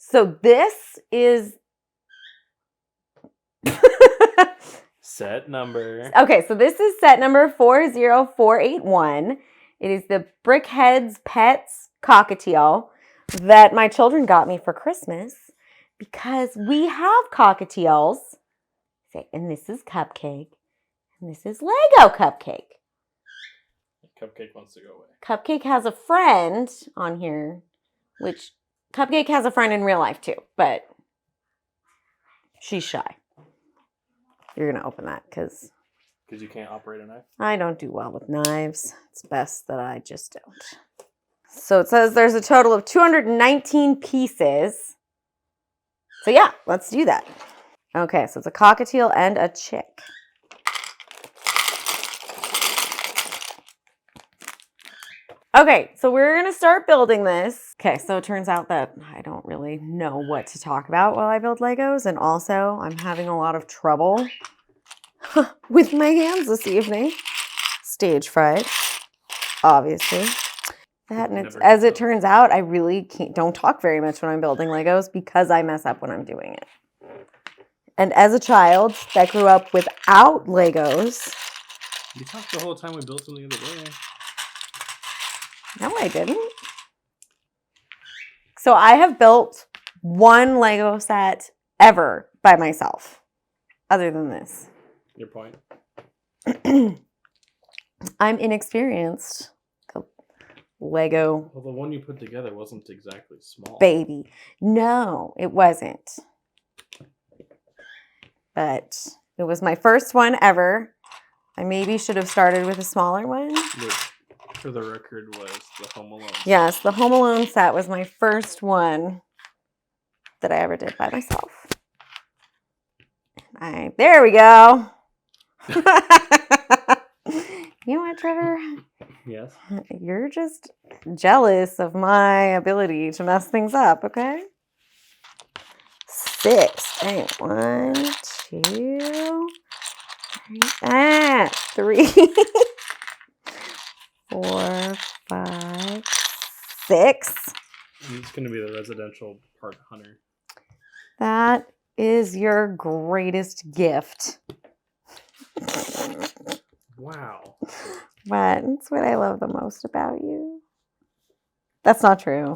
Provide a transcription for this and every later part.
So this is set number. Okay, so this is set number 40481. It is the Brickhead's Pets cockatiel that my children got me for Christmas because we have cockatiels. And this is Cupcake. And this is Lego Cupcake. Cupcake wants to go away. Cupcake has a friend on here, which Cupcake has a friend in real life too, but she's shy. You're going to open that because you can't operate a knife? I don't do well with knives. It's best that I just don't. So it says there's a total of 219 pieces. So yeah, let's do that. Okay, so it's a cockatiel and a chick. Okay, so we're going to start building this. Okay, so it turns out that I don't really know what to talk about while I build Legos. And also, I'm having a lot of trouble with my hands this evening. Stage fright, obviously. That and it's, as it turns out, I really don't talk very much when I'm building Legos because I mess up when I'm doing it. And as a child that grew up without Legos. You talked the whole time we built something the other day. No, I didn't. So I have built one Lego set ever by myself, other than this. Your point? I'm inexperienced. Lego. Well, the one you put together wasn't exactly small. Baby. No, it wasn't. But it was my first one ever. I maybe should have started with a smaller one. Which, for the record, was the Home Alone. Yes, the Home Alone set was my first one that I ever did by myself. There we go. You know what, Trevor? Yes? You're just jealous of my ability to mess things up, okay? 6. Hey, 1, 2, 3, 4, 5, 6. It's going to be the residential part hunter. That is your greatest gift. Wow. But that's what I love the most about you. That's not true.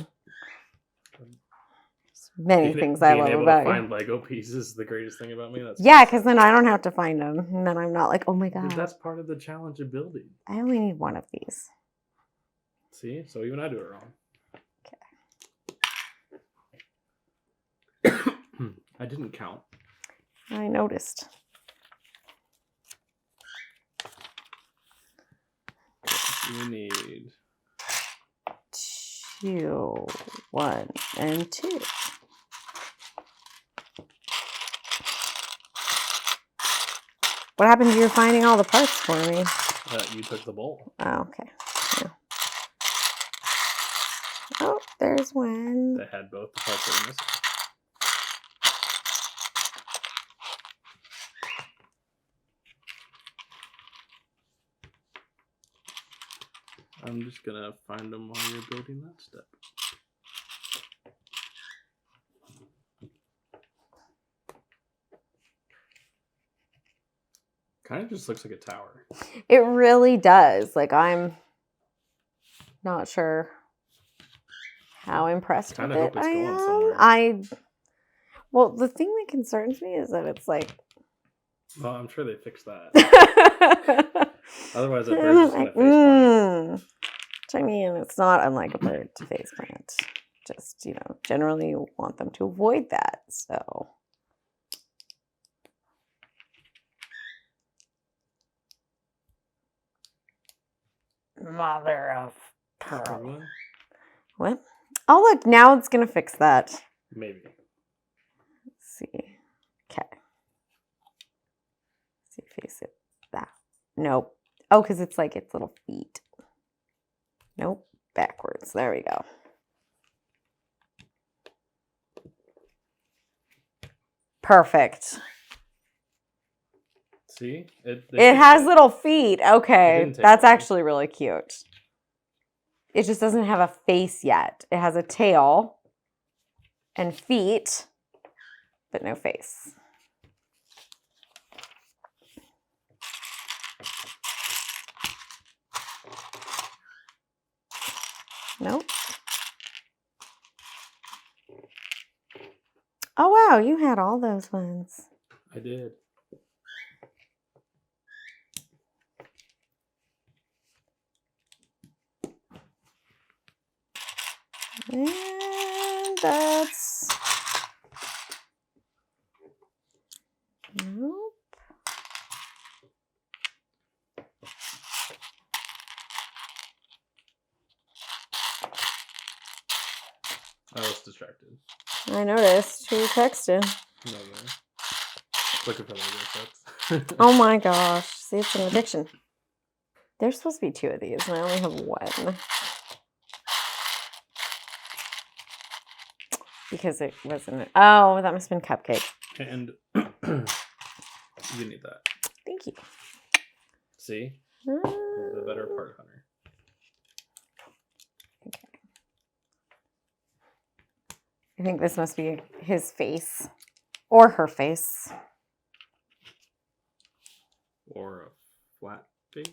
There's many things I love about you. Being able to find Lego pieces is the greatest thing about me. Yeah, because then I don't have to find them. And then I'm not like, oh my God. That's part of the challenge of building. I only need one of these. See? So even I do it wrong. Okay. I didn't count. I noticed. 2 need 2, 1, and 2. What happened to you finding all the parts for me? You took the bowl. Oh, okay. Yeah. Oh, there's one. That had both the parts that were missing. I'm just going to find them while you're building that step. Kind of just looks like a tower. It really does. Like, I'm not sure how impressed with it I am. Well, the thing that concerns me is that it's like... Well, I'm sure they fixed that. Otherwise, that bird's just going to faceplant. Which, I mean, it's not unlike a bird to faceplant. Just, generally you want them to avoid that, so... Mother of pearl. What? Oh, look, now it's going to fix that. Maybe. Let's see. Okay. Let's see, face it. That. Nope. Oh, because it's like its little feet. Nope. Backwards. There we go. Perfect. See? It has little feet. Okay. That's actually really cute. It just doesn't have a face yet. It has a tail and feet, but no face. Nope. Oh, wow, you had all those ones. I did. And that's... Nope. I was distracted. I noticed. Who texted? No, looking for Lego sets. Oh my gosh. See, it's an addiction. There's supposed to be 2 of these, and I only have 1. Because it wasn't... Oh, that must have been Cupcake. And you need that. Thank you. See? The better part hunter. Okay. I think this must be his face. Or her face. Or a flat face.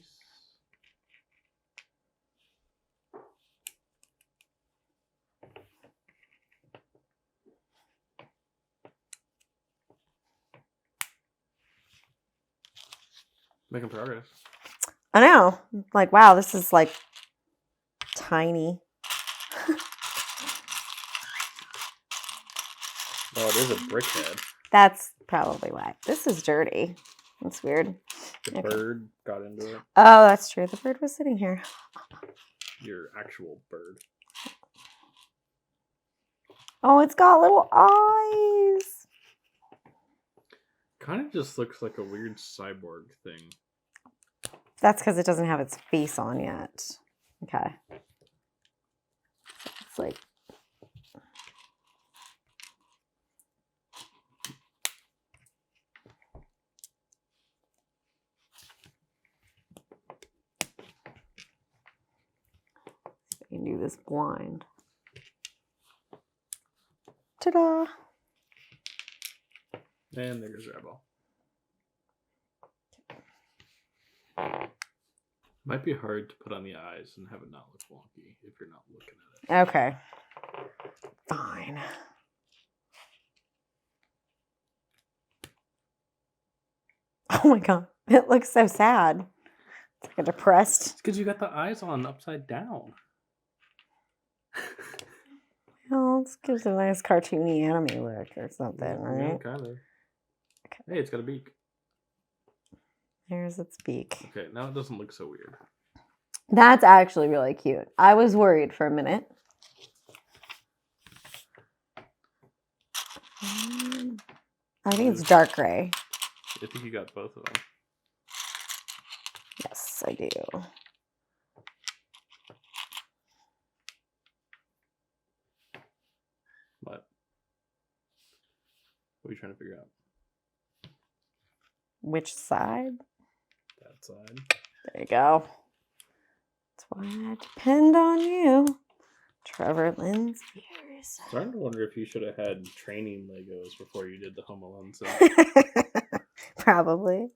Making progress. I know. Like, wow, this is like tiny. Oh, it is a brick head. That's probably why. This is dirty. That's weird. The bird got into it. Oh, that's true. The bird was sitting here. Your actual bird. Oh, it's got little eyes. Kind of just looks like a weird cyborg thing. That's because it doesn't have its face on yet. Okay. It's like... You can do this blind. Ta-da! And there's Rebel. Might be hard to put on the eyes and have it not look wonky if you're not looking at it. Okay. Fine. Oh my god. It looks so sad. It's like a depressed. It's because you got the eyes on upside down. Well, it gives it a nice cartoony anime look or something, right? Yeah, kind of. Okay. Hey, it's got a beak. There's its beak. Okay, now it doesn't look so weird. That's actually really cute. I was worried for a minute. I think it's dark gray. I think you got both of them. Yes, I do. What? What are you trying to figure out? Which side? That side. There you go. That's why I depend on you, Trevor Lynn's viewers. I'm starting to wonder if you should have had training Legos before you did the Home Alone set. Probably.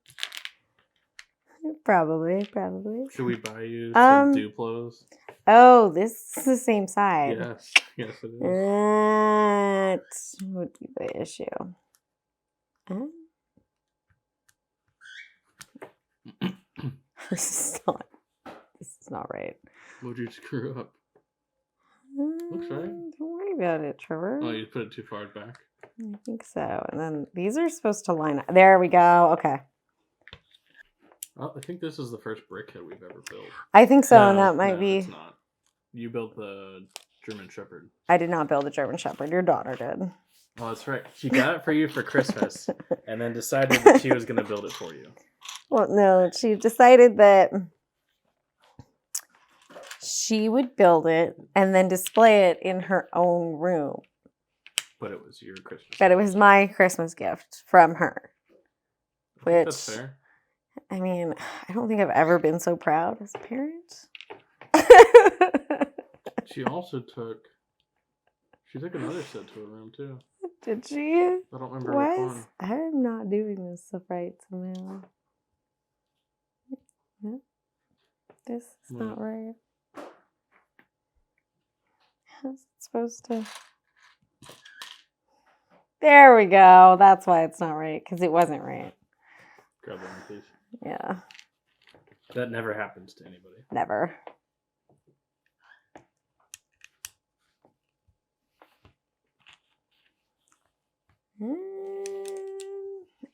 Should we buy you some Duplos? Oh, this is the same side. Yes, yes it is. That would be the issue. This is not right. What'd you screw up? Looks right. Don't worry about it, Trevor. Oh, you put it too far back. I think so. And then these are supposed to line up. There we go. Okay. Oh, I think this is the first brickhead we've ever built. I think so, and that might be... It's not. You built the German Shepherd. I did not build a German Shepherd. Your daughter did. Oh, that's right. She got it for you for Christmas and then decided that she was going to build it for you. Well, no, she decided that she would build it and then display it in her own room. But it was your Christmas. But it was my Christmas gift from her. Which, that's fair. I mean, I don't think I've ever been so proud as a parent. She also took She took another set to her room too. Did she? I don't remember which one. I'm not doing this stuff right somehow. Yeah. This is not right. How's it supposed to? There we go. That's why it's not right, because it wasn't right. Grab that one, please. Yeah. That never happens to anybody. Never.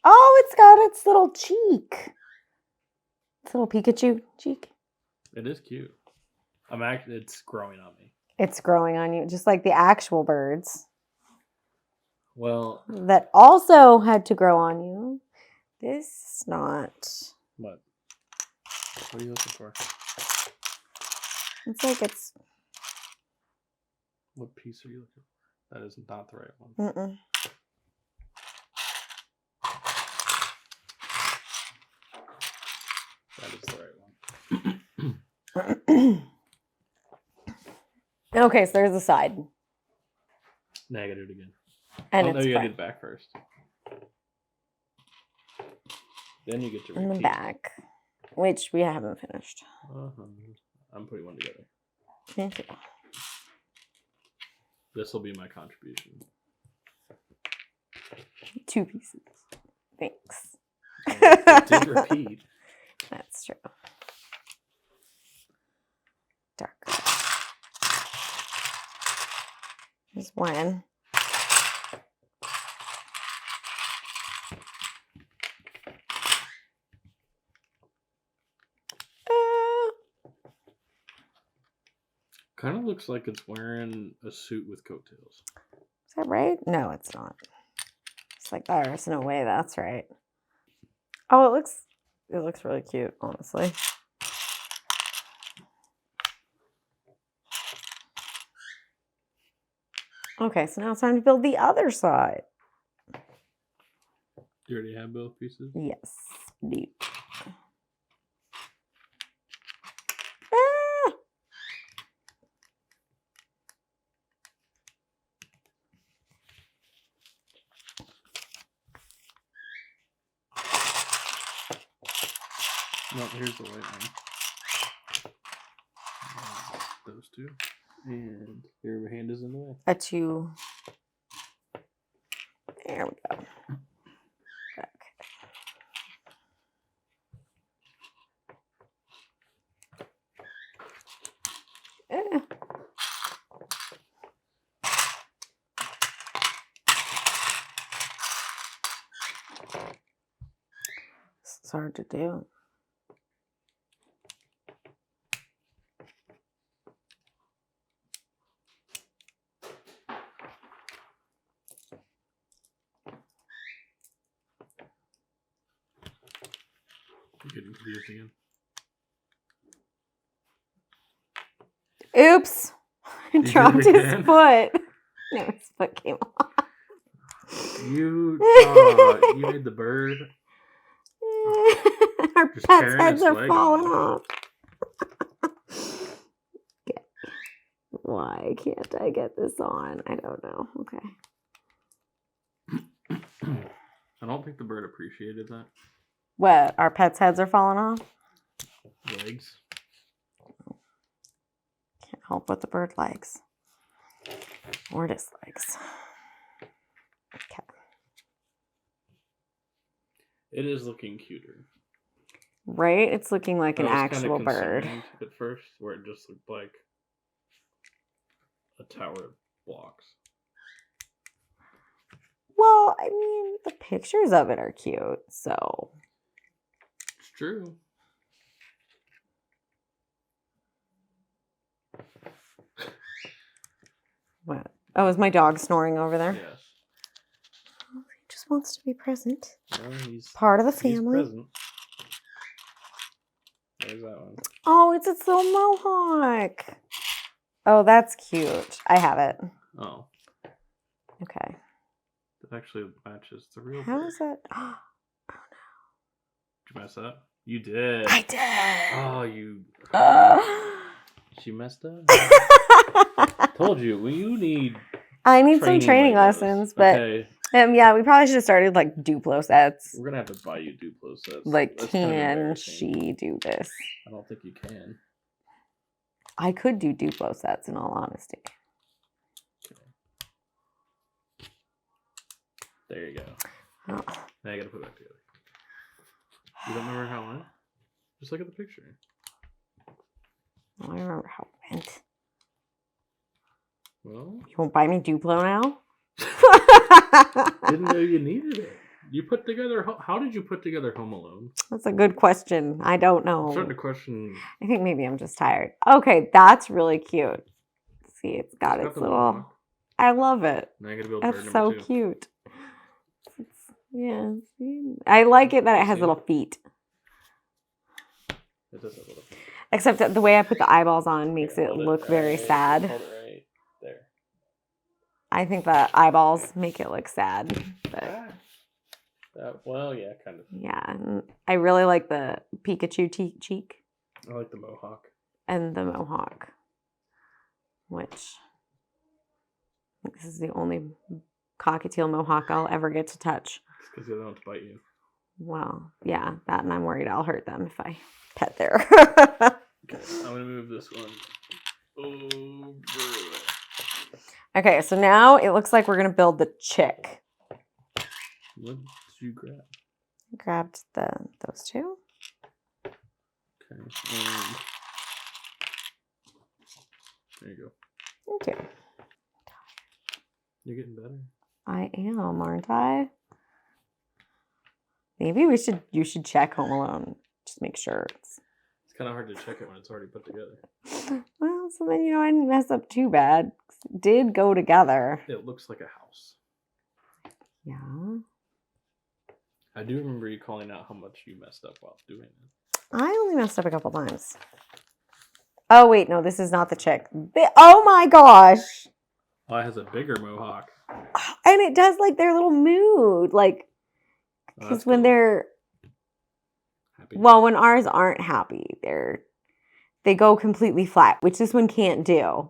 Oh, it's got its little cheek. Its little Pikachu cheek. It is cute. It's growing on me. It's growing on you, just like the actual birds. Well, that also had to grow on you. This is not. What? What are you looking for? It's like it's. What piece are you looking for? That is not the right one. Mm-mm. That is the right one. Okay, so there's the side. Now I gotta do it again. And no, it's you gotta front. do the back first. Then you get to And repeat. the back, which we haven't finished. I'm putting one together. Thank you. This will be my contribution. 2 pieces. Thanks. It did repeat. That's true. Darker. There's one. Kind of looks like it's wearing a suit with coattails. Is that right? No, it's not. It's like, there's no way that's right. Oh, it looks really cute, honestly. Okay, so now it's time to build the other side. You already have both pieces? Yes, indeed. No, here's the white one. Those two. And your hand is in the way. A 2. There we go. Okay. It's hard to do. You're getting confused again. Oops! I dropped his foot. No, his foot came off. You made the bird. Our Just pet's tearing heads its are leg falling off. Okay. Why can't I get this on? I don't know. Okay. I don't think the bird appreciated that. What? Our pet's heads are falling off? Legs. Can't help what the bird likes. Or dislikes. Okay. It is looking cuter. Right? It's looking like an actual bird. At first, where it just looked like a tower of blocks. Well, I mean, the pictures of it are cute, so. It's true. What? Oh, is my dog snoring over there? Yes. Oh, he just wants to be present. Well, he's Part of the he's family. present. There's that one. Oh, it's its little mohawk. Oh, that's cute. I have it. Oh. Okay. That actually matches the real How bird. is that? Oh, Did you mess up? You did. I did. Oh, you. She messed up. Told you. Well, you need I need some training Legos. lessons, but Okay, yeah, we probably should have started like Duplo sets. we're gonna have to buy you Duplo sets. Like, That's kind of can embarrassing. she do this? I don't think you can. I could do Duplo sets in all honesty. There you go. Oh. Now you gotta put it back together. You don't remember how it went? Just look at the picture. I don't remember how it went. Well, You won't buy me Duplo now? didn't know you needed it. You put together. How did you put together Home Alone? That's a good question. I don't know. I'm starting to question. I think maybe I'm just tired. Okay, that's really cute. See, it's got its the little. mohawk. I love it. Now you gotta build That's bird so number 2. cute. Yeah, I like it that it has See? little feet. It does have little feet. Except that the way I put the eyeballs on makes Here, it hold look very right- sad. Hold it right there. I think the eyeballs make it look sad. But Well, yeah, kind of. yeah, and I really like the Pikachu cheek I like the mohawk. and the mohawk, which I think this is the only cockatiel mohawk I'll ever get to touch. It's because they don't want to bite you. Well, yeah, that, and I'm worried I'll hurt them if I pet there. Okay, I'm gonna move this one over there. Okay, so now it looks like we're gonna build the chick. What did you grab? Grabbed those two. Okay. There you go. Okay, You're getting better. I am, aren't I? Maybe you should check Home Alone. Just make sure it's. It's kind of hard to check it when it's already put together. Well, so then I didn't mess up too bad. It did go together. It looks like a house. Yeah. I do remember you calling out how much you messed up while doing it. I only messed up a couple times. Oh wait, no, this is not the chick. Oh my gosh. Oh, it has a bigger mohawk. And it does like their little mood, like because when they're happy. Well, when ours aren't happy, they go completely flat, which this one can't do.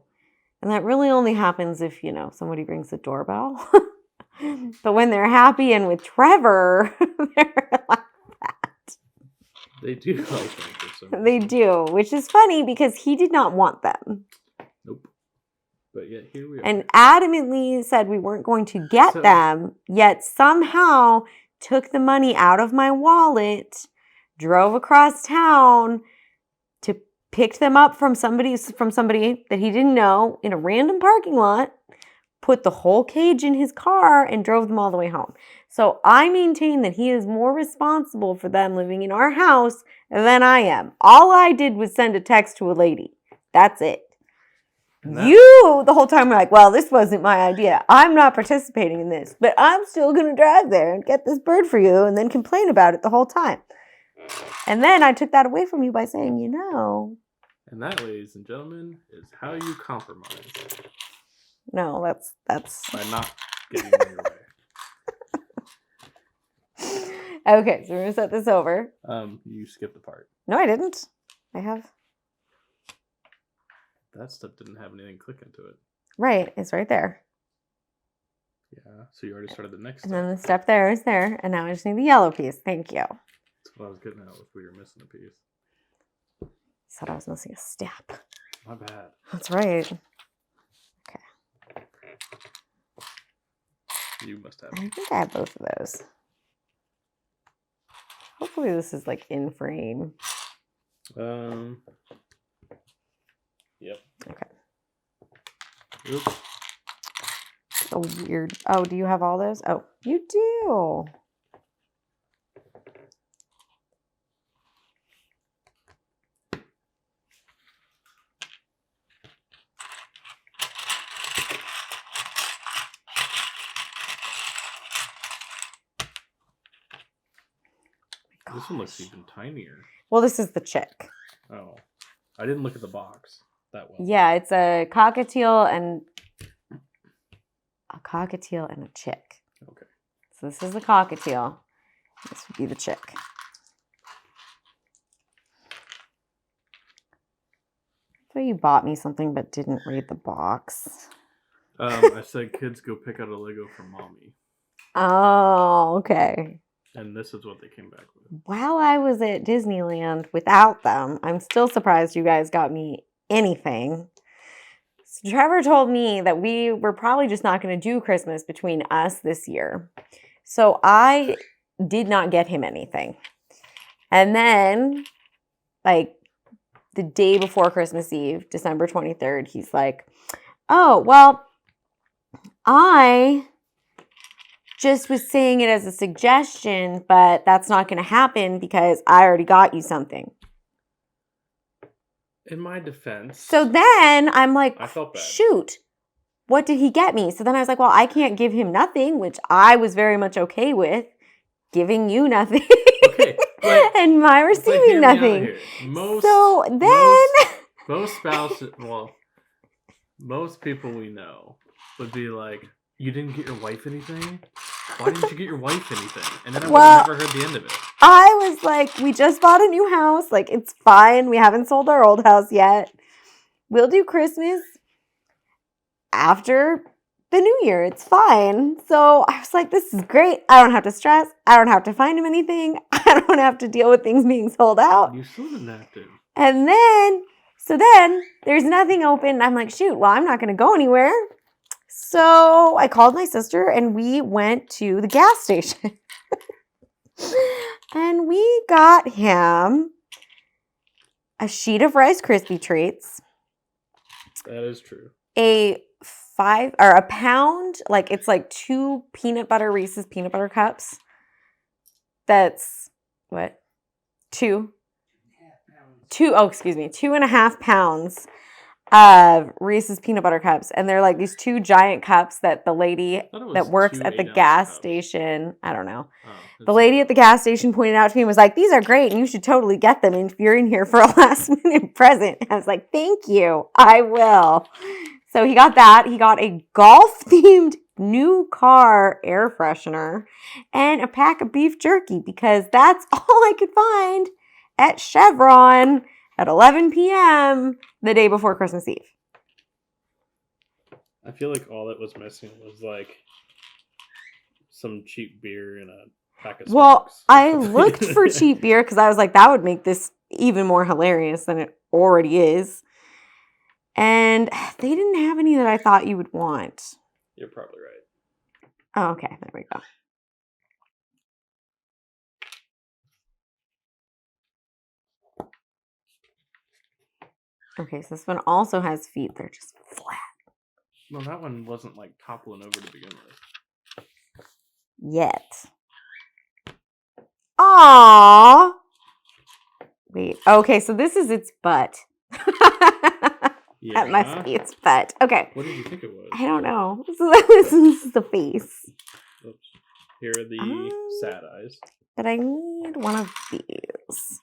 And that really only happens if, somebody rings the doorbell. But when they're happy and with Trevor, they're like that. They do like that for some reason. They do, which is funny because he did not want them. Nope. But yet here we are. And adamantly said we weren't going to get them, yet somehow took the money out of my wallet, drove across town to pick them up from somebody that he didn't know in a random parking lot, put the whole cage in his car, and drove them all the way home. So I maintain that he is more responsible for them living in our house than I am. All I did was send a text to a lady. That's it. You, the whole time, were like, well, this wasn't my idea. I'm not participating in this, but I'm still going to drive there and get this bird for you and then complain about it the whole time. And then I took that away from you by saying, And that, ladies and gentlemen, is how you compromise. No, that's... By not getting in your way. Okay, so we're going to set this over. You skipped the part. No, I didn't. I have... That stuff didn't have anything click into it. Right, it's right there. Yeah, so you already started the next And step. then the step there is there, and now I just need the yellow piece. Thank you. That's what I was getting at with where you're missing a piece. Said I was missing a step. My bad. That's right. Okay. You must have. I think I have both of those. Hopefully this is like in frame. Yep. Okay. Oops. So weird. Oh, do you have all those? Oh, you do. This one looks even tinier. Well, this is the chick. Oh. I didn't look at the box that well. Yeah, it's a cockatiel and a chick. Okay. So this is the cockatiel. This would be the chick. So you bought me something but didn't read the box. I said, kids, go pick out a Lego for mommy. Oh, okay. And this is what they came back with. While I was at Disneyland without them, I'm still surprised you guys got me anything. So Trevor told me that we were probably just not going to do Christmas between us this year. So I did not get him anything. And then, like, the day before Christmas Eve, December 23rd, he's like, oh, well, I just was saying it as a suggestion, but that's not going to happen because I already got you something. In my defense. So then I'm like, I felt bad. Shoot, what did he get me? So then I was like, well, I can't give him nothing, which I was very much okay with giving you nothing. Okay. And my receiving nothing. Most spouses, well, most people we know would be like, you didn't get your wife anything? Why didn't you get your wife anything? And then I would have never heard the end of it. I was like, we just bought a new house. Like, it's fine. We haven't sold our old house yet. We'll do Christmas after the new year. It's fine. So I was like, this is great. I don't have to stress. I don't have to find him anything. I don't have to deal with things being sold out. You still didn't have to. And then, then there's nothing open. I'm like, shoot, well, I'm not going to go anywhere. So I called my sister and we went to the gas station. And we got him a sheet of Rice Krispie treats. That is true. A pound, like it's like 2 peanut butter Reese's peanut butter cups. That's what? 2? 2.5 pounds of Reese's peanut butter cups. And they're like these 2 giant cups that the lady that works at the gas station, I don't know. The lady at the gas station pointed out to me and was like, these are great and you should totally get them if you're in here for a last minute present. I was like, thank you, I will. So he got that. He got a golf-themed new car air freshener and a pack of beef jerky because that's all I could find at Chevron at 11 p.m. the day before Christmas Eve. I feel like all that was missing was like some cheap beer and a pack of smokes. Well, I looked for cheap beer because I was like, that would make this even more hilarious than it already is. And they didn't have any that I thought you would want. You're probably right. Oh, okay. There we go. Okay, so this one also has feet. They're just flat. Well, that one wasn't like toppling over to begin with. Yet. Aww. Wait. Okay, so this is its butt. Yeah. That must be its butt. Okay. What did you think it was? I don't know. So this is the face. Oops. Here are the sad eyes. But I need one of these.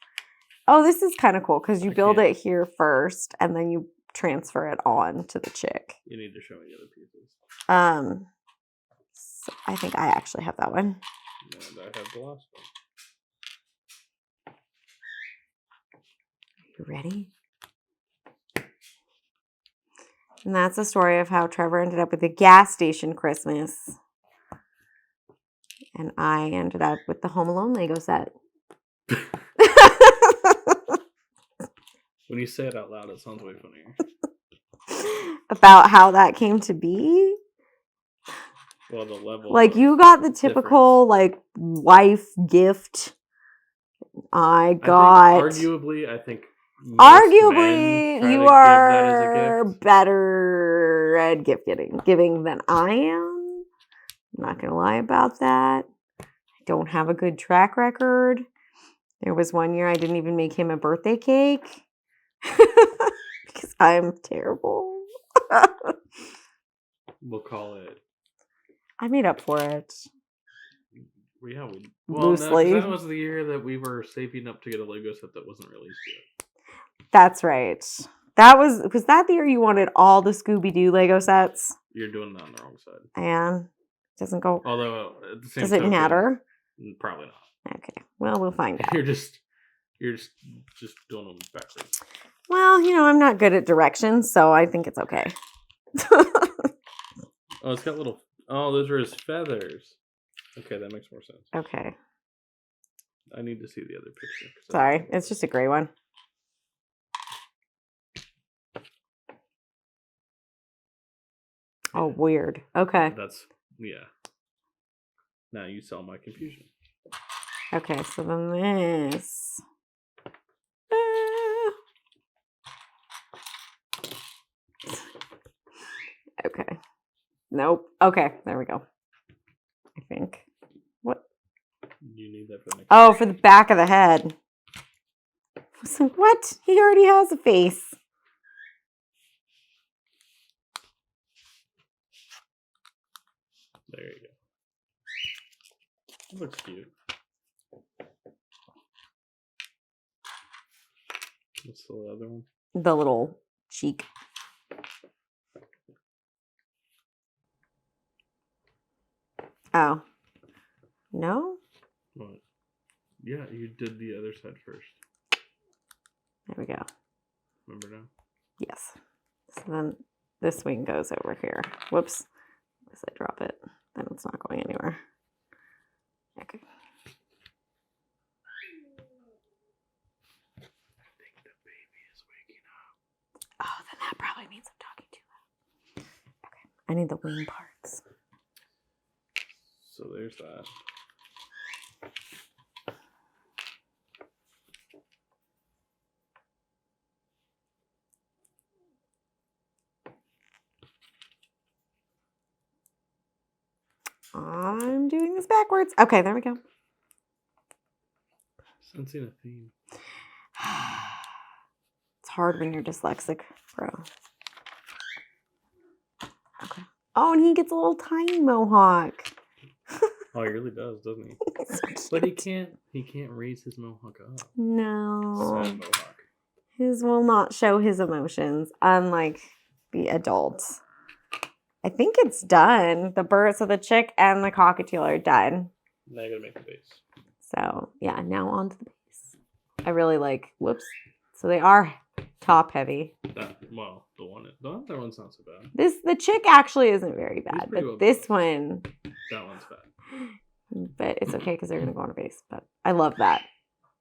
Oh, this is kind of cool because you build it here first and then you transfer it on to the chick. You need to show me the other pieces. So I think I actually have that one. And I have the last one. You ready? And that's the story of how Trevor ended up with a gas station Christmas. And I ended up with the Home Alone Lego set. When you say it out loud, it sounds way funnier. About how that came to be? Well, the level. Like, you got the typical, like, wife gift. I think arguably, you are better at gift giving than I am. I'm not going to lie about that. I don't have a good track record. There was one year I didn't even make him a birthday cake because I'm terrible. We'll call it. I made up for it. Loosely. No, that was the year that we were saving up to get a Lego set that wasn't released yet. That's right. Was that the year you wanted all the Scooby-Doo Lego sets? You're doing that on the wrong side. And it doesn't go. Although at the same does it matter? Probably not. Okay. Well, we'll find out. You're just doing them backwards. Well, I'm not good at directions, so I think it's okay. Oh, it's got little. Oh, those are his feathers. Okay, that makes more sense. Okay. I need to see the other picture. Sorry, it's just a gray one. Oh, weird. Okay. That's yeah. Now you saw my confusion. Okay, so then this. Okay. Nope. Okay, there we go. I think. What? You need that for the next. Oh, for the back of the head. So what? He already has a face. There you go. It looks cute. What's the other one? The little cheek. Oh. No? What? Yeah, you did the other side first. There we go. Remember now? Yes. So then this wing goes over here. Whoops. As I drop it, then it's not going anywhere. Okay. I think the baby is waking up. Oh, then that probably means I'm talking too loud. Okay. I need the wing parts. So there's that. I'm doing this backwards. Okay, there we go. Sensing a theme. It's hard when you're dyslexic, bro. Okay. Oh, and he gets a little tiny mohawk. Oh, he really does, doesn't he? So But he cute. can't raise his mohawk up. No. Sad mohawk. His will not show his emotions, unlike the adults. I think it's done. The bird, so the chick and the cockatiel are done. Now I gotta make the base. So yeah, now on to the base. I really like, whoops. So they are top heavy. Well, the other one's not so bad. The chick actually isn't very bad, pretty but well this balanced. one, That one's bad. but it's okay because they're gonna go on a base. But I love that.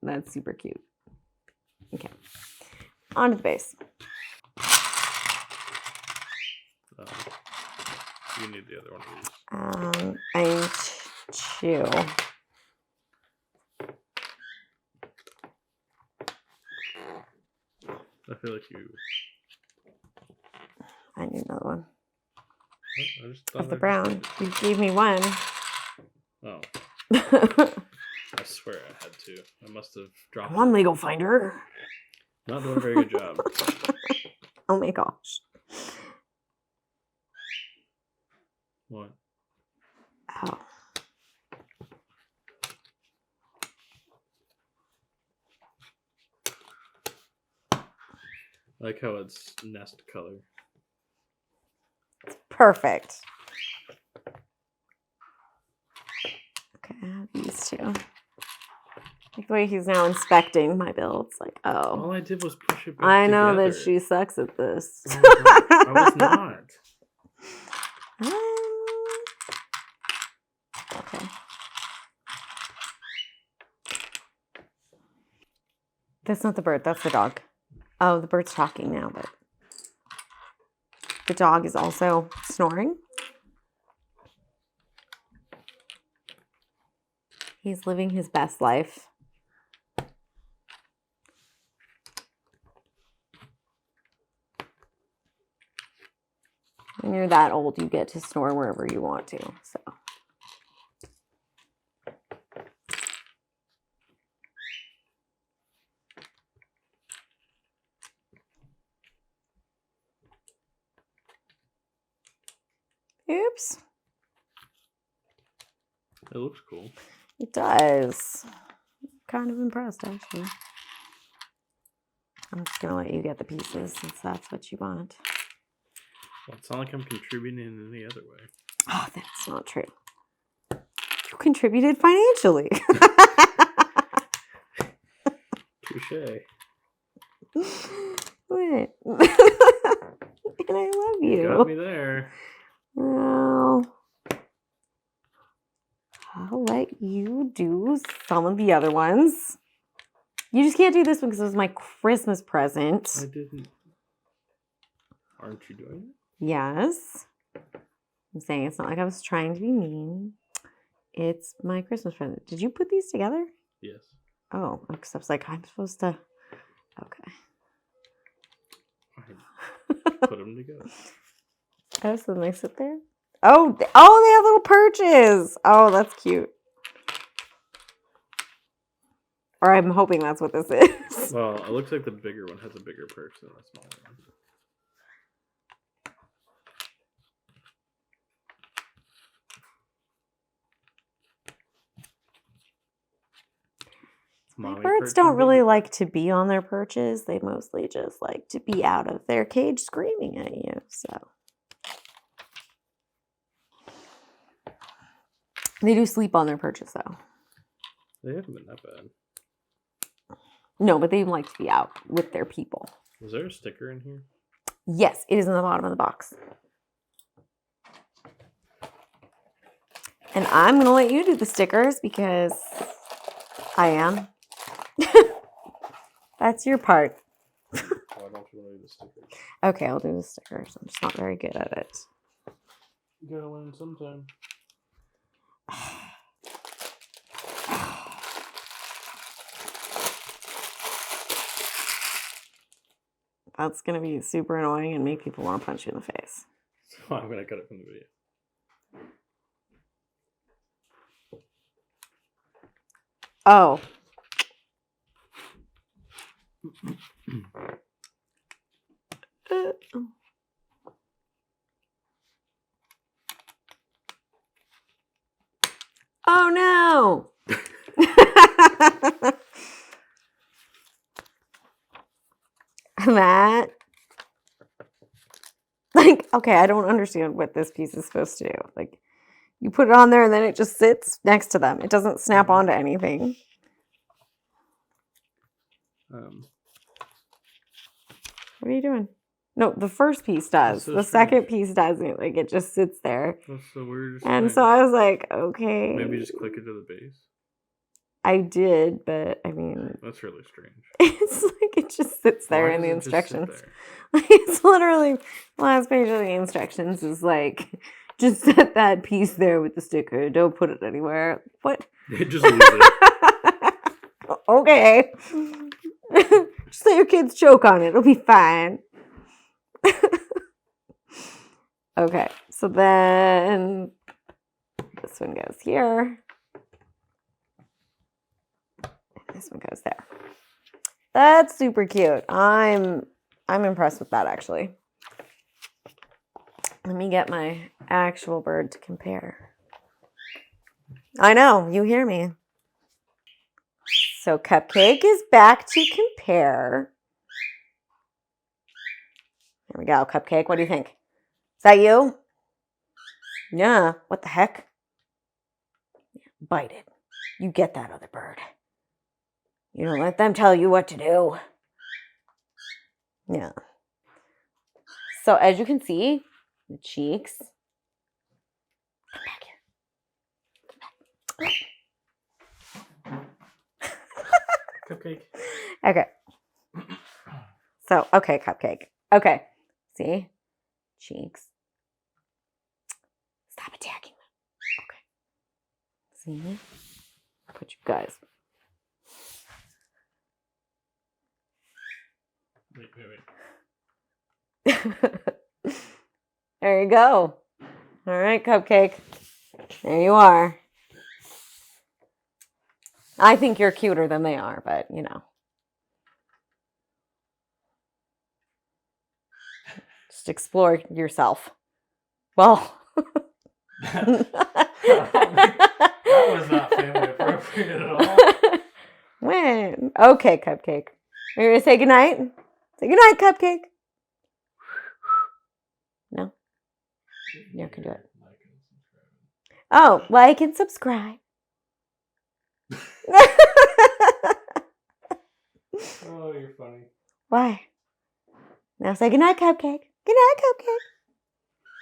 That's super cute. Okay, on to the base. You need the other one of these. I need two. I feel like you. I need another one I just thought of the I brown. just You gave me one. Oh, Come I swear I had to. I must have dropped on, it. legal finder. Not doing a very good job. Oh my gosh. What? Oh. I like how it's nest color. Perfect. Okay, I have these two. Like the way he's now inspecting my build. It's like, All oh. I did was push it back I know together. that she sucks at this. Oh my God. I was not. Okay. That's not the bird, that's the dog. Oh, the bird's talking now, but the dog is also snoring. He's living his best life. When you're that old, you get to snore wherever you want to, so. Oops. It looks cool. It does. I'm kind of impressed, actually. I'm just gonna let you get the pieces since that's what you want. Well, it's not like I'm contributing in any other way. Oh, that's not true. You contributed financially. Touche. What? And I love You you. got me there. Well, I'll let you do some of the other ones. You just can't do this one because it was my Christmas present. I didn't. Aren't you doing it? Yes. I'm saying it's not like I was trying to be mean. It's my Christmas present. Did you put these together? Yes. Oh, because I was like, I'm supposed to. Okay. I put them together. Oh, so then they sit there? Oh, they have little perches. Oh, that's cute. Or I'm hoping that's what this is. Well, it looks like the bigger one has a bigger perch than the smaller one. My birds don't really like to be on their perches. They mostly just like to be out of their cage screaming at you. So they do sleep on their perches, though. They haven't been that bad. No, but they like to be out with their people. Is there a sticker in here? Yes, it is in the bottom of the box. And I'm going to let you do the stickers because I am. That's your part. Why don't you want to do the stickers? Okay, I'll do the stickers. I'm just not very good at it. You gotta learn sometime. That's going to be super annoying and make people want to punch you in the face. So I'm gonna cut it from the video. Oh. Oh no. That, like, okay, I don't understand what this piece is supposed to do. Like, you put it on there and then it just sits next to them. It doesn't snap onto anything. What are you doing? No, the first piece does. So the second piece doesn't. Like, it just sits there. That's so weird. And so I was like, okay. Maybe just click it to the base. I did, but I mean, that's really strange. It's like it just sits there in the It just sit instructions. there? Like, it's literally the last page of the instructions is like, just set that piece there with the sticker. Don't put it anywhere. What? Just leave it. Okay. Just let your kids choke on it. It'll be fine. Okay, so then this one goes here. This one goes there. That's super cute. I'm impressed with that, actually. Let me get my actual bird to compare. I know, you hear me. So Cupcake is back to compare. There we go, Cupcake. What do you think? Is that you? Yeah, what the heck? Bite it. You get that other bird. You don't let them tell you what to do. Yeah. So as you can see, the cheeks. Come back here. Cupcake. Okay. So, okay, Cupcake. Okay. See? Cheeks. Stop attacking them. Okay. See? Put you guys. Wait. There you go. All right, Cupcake. There you are. I think you're cuter than they are, but you know. Just explore yourself. Well. That was not family appropriate at all. When? Okay, Cupcake. Are you going to say goodnight? Say goodnight, Cupcake. No? You can do it. Oh, like and subscribe. Oh, you're funny. Why? Now say goodnight, Cupcake. Good night, Cupcake.